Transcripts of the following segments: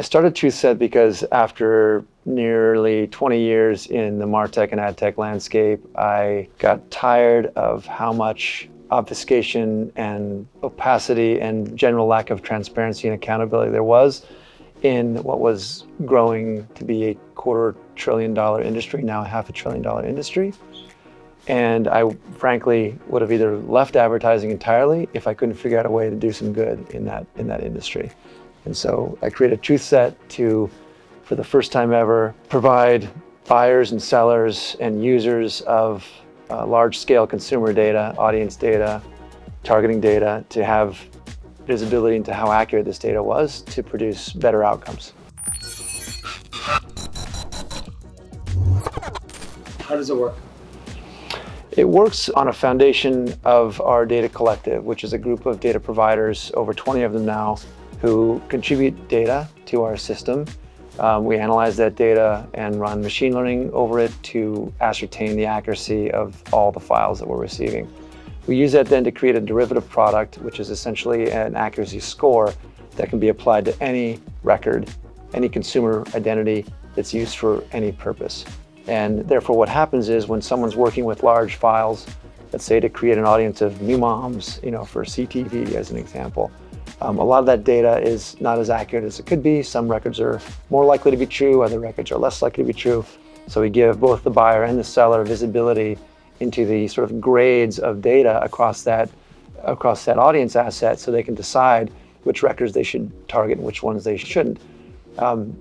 started Truthset because after nearly 20 years in the MarTech and AdTech landscape, I got tired of how much obfuscation and opacity and general lack of transparency and accountability there was in what was growing to be a $250 billion industry, now a $500 billion industry. And I frankly would have either left advertising entirely if I couldn't figure out a way to do some good in that industry. And so I created Truthset to, for the first time ever, provide buyers and sellers and users of large-scale consumer data, audience data, targeting data, to have visibility into how accurate this data was to produce better outcomes. How does it work? It works on a foundation of our data collective, which is a group of data providers, over 20 of them now, who contribute data to our system. We analyze that data and run machine learning over it to ascertain the accuracy of all the files that we're receiving. We use that then to create a derivative product, which is essentially an accuracy score that can be applied to any record, any consumer identity that's used for any purpose. And therefore what happens is when someone's working with large files, let's say to create an audience of new moms, for CTV as an example, a lot of that data is not as accurate as it could be. Some records are more likely to be true, other records are less likely to be true. So we give both the buyer and the seller visibility into the sort of grades of data across that audience asset, so they can decide which records they should target and which ones they shouldn't.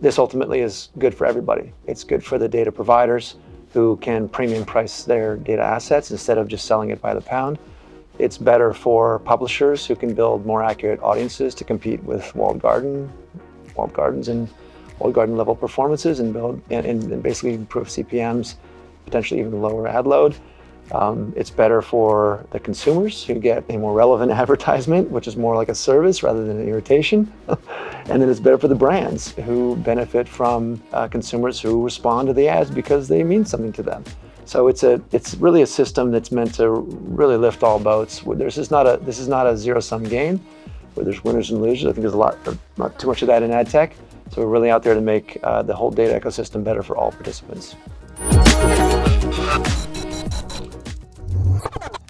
This ultimately is good for everybody. It's good for the data providers who can premium price their data assets instead of just selling it by the pound. It's better for publishers who can build more accurate audiences to compete with walled gardens and walled garden level performances and build and basically improve CPMs, potentially even lower ad load. It's better for the consumers who get a more relevant advertisement, which is more like a service rather than an irritation. And then it's better for the brands who benefit from consumers who respond to the ads because they mean something to them. So it's really a system that's meant to really lift all boats. This is not a zero-sum game where there's winners and losers. I think there's not too much of that in ad tech. So we're really out there to make the whole data ecosystem better for all participants.